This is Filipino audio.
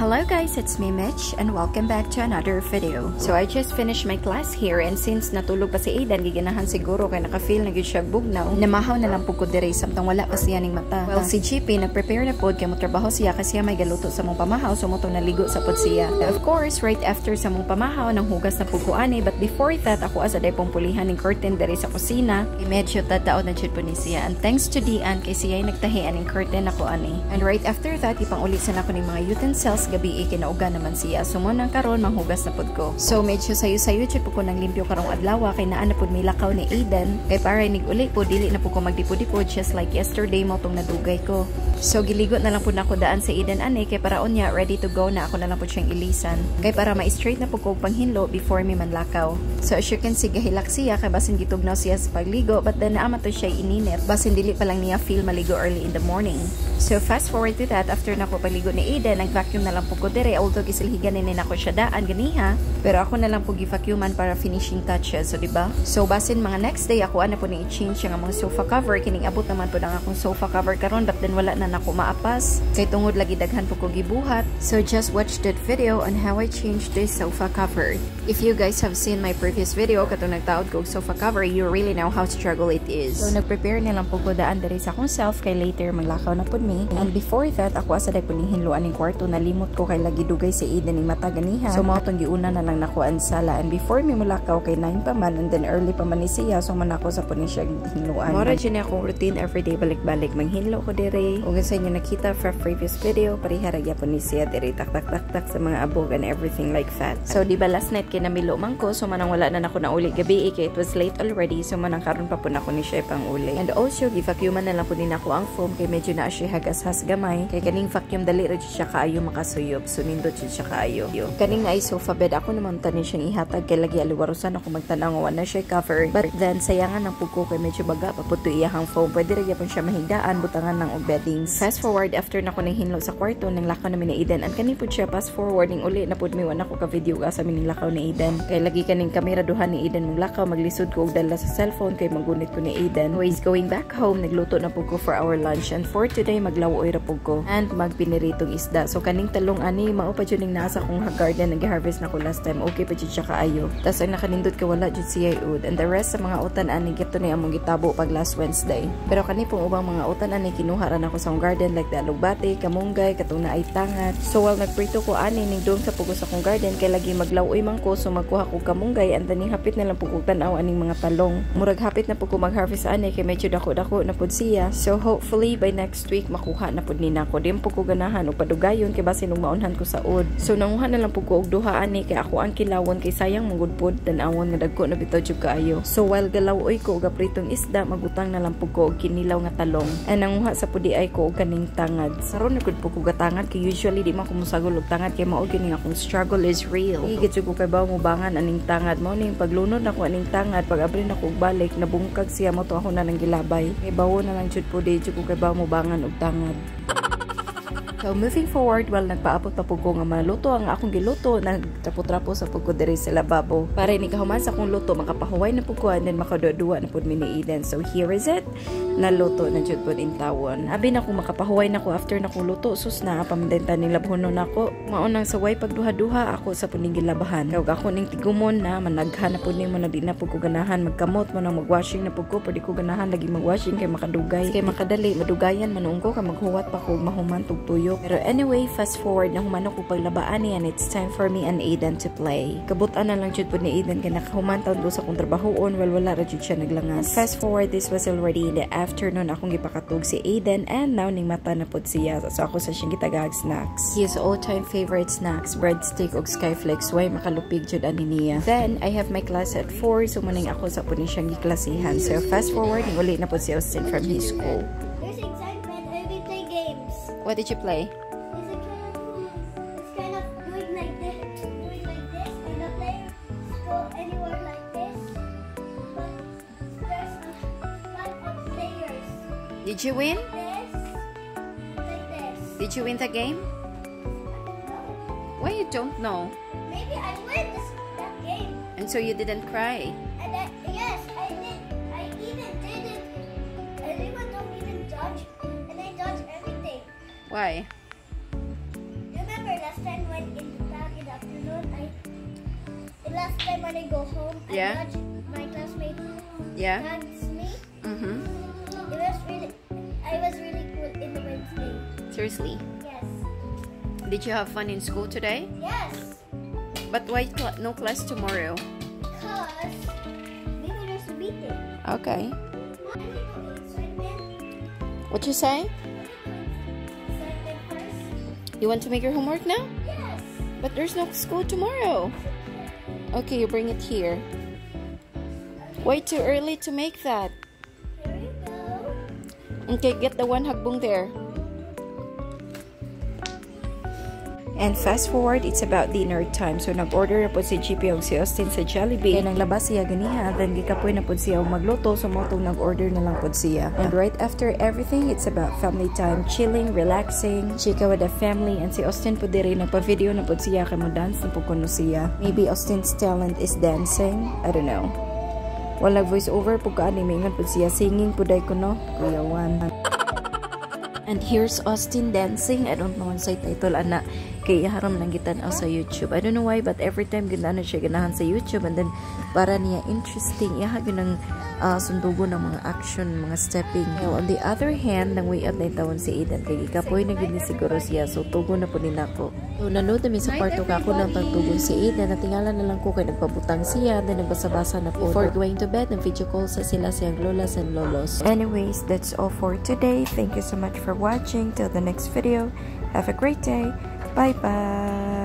Hello guys, it's me Mitch and welcome back to another video. So I just finished my class here and since natulog pa si Aidan, giganahan siguro kay naka-feel na gyud siya bugnaw. Namahaw na lang pugod dire samtang wala pa siya ning mata. Well, si GP nagprepare na pod kay mo trabaho siya kasi may galuto sa mong pamahaw so motong naligo sa pod siya. Of course, right after sa mong pamahaw nang hugas na pugkuani, but before that ako asa day pong pulihan ning curtain dire sa kusina. Kay medyo tadaw na jud po ni siya. And thanks to Dian kay siya ay nagtahian ning curtain ako ani. And right after that, ipang-ulit sa nako ning mga utensils gabi kinauga naman siya. So mo nang karon manghugas na pod ko. So medyo sayo-sayo jud po ko nang limpyo karong adlaw kay naa na pod may lakaw ni Aidan. Kay para nig uli po dili na po ko magdipo-dipo just like yesterday mo tong nadugay ko. So giligot na lang po na ako daan sa Aidan ani kay para unya ready to go na ako na lang po siyang ilisan. Kay para ma-straight na po ko panghinlo before mi manlakaw. So as you can see gahilak siya kay basin gitugnaw siya sa pagligo but then naama to siya ininit. Basin dili pa lang niya feel maligo early in the morning. So fast forward to that, after na ko paligo ni Aidan, nag-vacuum na lang po ko dire although gisilhigan ni nako siya daan ganiha. Pero ako na lang po gi-vacuuman para finishing touches, so diba? So basin mga next day ako ana po ni i-change ang among sofa cover kining abot naman po ang akong sofa cover karon but then wala na nako maapas kay tungod lagi daghan po ko gibuhat. So just watch that video on how I changed this sofa cover. If you guys have seen my previous video katong nagtaod ko sofa cover, you really know how struggle it is. So nag-prepare na lang po ko daan diri sa akong self kay later maglakaw na pod me. And before that ako asa day po ning hinluan ning kwarto nalimot ko kay lagi dugay si Aidan ning mata ganiha. So mao tong giuna na lang nako ang sala and before mi mulakaw kay 9 pa man and then early pa man ni siya so man ako sa po ni siya hinluan. Mora dyan akong routine everyday balik-balik manghinlo ko dire. Ug sa inyo nakita from previous video pariharagya po ni siya dire tak sa mga abog and everything like that. So di ba last night kinamilo man ko so manang wala na nako na uli gabi kay it was late already so manang karon pa po nako ni siya pang uli. And also gi-vacuuman na lang po din ako ang foam kay medyo na siya hagas-has gamay kay kaning vacuum dali ra siya kaayo makasuyop so nindot siya kaayo. Kaning ay sofa bed ako naman tanin siyang ihatag kay lagi aliwarusan ako magtanaw nga na siya cover but then sayangan ng pugo kay medyo baga paputo iyahang foam pwede ra gyapon siya mahigdaan butangan ng og beddings. Fast forward after na ko nang hinlo sa kwarto nang lakaw namin ni Aidan and kani pud siya fast forward ning uli na pud mi wana ko ka video ga sa mining lakaw ni Aidan kay lagi kaning kamera duhan ni Aidan mong lakaw maglisod ko og dala sa cellphone kay magunit ko ni Aidan. Ways going back home nagluto na pud ko for our lunch and for today maglawoy ra pud ko and magpiniritong isda. So kaning talong ani mao pa jud ning nasa kong garden nag-harvest na ko last time okay pa jud siya kaayo. Tas ang nakanindot kay wala jud siya ud and the rest sa mga utan ani gito ni among gitabo pag last Wednesday. Pero kani pong ubang mga utan ani kinuha ra nako sa garden like the alugbate, kamunggay, katong naay tangat. So while nagprito ko ani ning doon sa pugo sa kong garden kay lagi maglawoy man ko so magkuha ko kamunggay and then hapit na lang pug tan-aw aning mga talong. Murag hapit na pug ko mag-harvest ani kay medyo dako-dako na pud siya. So hopefully by next week makuha na pud ni nako. Dim pug ko ganahan og padugayon kay basin og maunhan ko sa ud. So nanguha na lang pug ko og duha ani kay ako ang kilawon kay sayang mangud pod tan-awon nga dagko na bitaw jud kaayo. So while galawoy ko og pritong isda magutang na lang pug ko og kinilaw nga talong. And nanguha sa pudi ay ko og kaning tangad. Saron na gud pug ko gatangad kay usually di man ko musagol og tangad kay mao gini akong struggle is real. Higit jud ko kay bawo mo bangan aning tangad mo ning paglunod nako aning tangad pag abri na ko og balik nabungkag siya mo to ako na nang gilabay. Kay bawo na lang jud pudi jud ko kay bawo mo bangan og tangad. So moving forward, while nagpaabot pa po ko nga maluto ang akong giluto, nagtrapo-trapo sa pugko diri sa lababo. Para ni kahuman sa akong luto, makapahuway na po ko and then makadua-dua na po mi ni Aidan. So here is it. Naluto na jud po in tawon. Abi na ko makapahuway na ko after na ko luto, sus na pamdenta ni labhonon nako. Maunang saway pagduha-duha ako sa puning gilabahan. Kag ako ning tigumon na managhan na po nimo na di na po ko ganahan magkamot mo na magwashing na po ko pwede ko ganahan lagi magwashing kay makadugay. Kay makadali madugayan manunggo ka maghuwat pa ko mahuman tug tuyo. Pero anyway, fast forward na humano ko paglabaan and it's time for me and Aidan to play. Kabutan na lang jud po ni Aidan kay nakahumantaw do sa kong trabahoon while wala ra jud siya naglangas. Fast forward, this was already in the afternoon akong gipakatug si Aidan and now ning mata na pod siya. So ako sa siyang gitagag snacks. His all-time favorite snacks, breadstick og skyflakes. Way makalupig jud ani niya. Then I have my class at 4 so maning ako sa po ni siyang giklasihan. So fast forward, uli na po si Austin from his school. What did you play? It's kind of doing like this, and the players go anywhere like this. But there's a lot of players. Did you win? Like this. Did you win the game? No. Why you don't know? Maybe I win that game. And so you didn't cry? And yes, I did. I even did it. Everyone don't even judge, and I judge everything. Why? Remember last time last time when I go home, Yeah. my classmate Yeah. hugs me. Mm-hmm. I was really cool in the Wednesday. Seriously? Yes. Did you have fun in school today? Yes. But why no class tomorrow? Because maybe there's a meeting. Okay. Mom, can we go eat Sweetman? What you say? Sweetman first? You want to make your homework now? Yes. But there's no school tomorrow. Okay, you bring it here. Way too early to make that. Here you go. Okay, get the one hagbong there. And fast forward, it's about dinner time. So, nag-order na po si GP og si Austin sa Jollibee. Kaya naglabas siya ganiha. Then, gikapoy na po siya og magluto. So, motong nag-order na lang po siya. And right after everything, it's about family time. Chilling, relaxing, chika with the family. And si Austin po diri nagpa-video na po siya. Kaya mo dance na po kuno siya. Maybe Austin's talent is dancing. I don't know. Wala voice over po kaani. Maingan po siya. Singing po day kuno. Kuya Juan. And here's Austin dancing. I don't know ang say title ana. Kaya haram lang gitanaw sa YouTube. I don't know why, but every time ganahan siya ganahan sa YouTube, and then para niya interesting, iha ginang sundugo ng mga action, mga stepping. Now, on the other hand, nang way up na tawon si Aiden, kaya ikapoy na gini siguro siya, so tugo na po nila ko. So, nanood namin sa kwarto ka ako ng pagtugon si Aiden, natingala na lang ko kaya nagpabutang siya, then nagbasa-basa na po. Before going to bed, nag-video call sa sila siyang lolas and lolos. Anyways, that's all for today. Thank you so much for watching. Till the next video, have a great day. Bye-bye.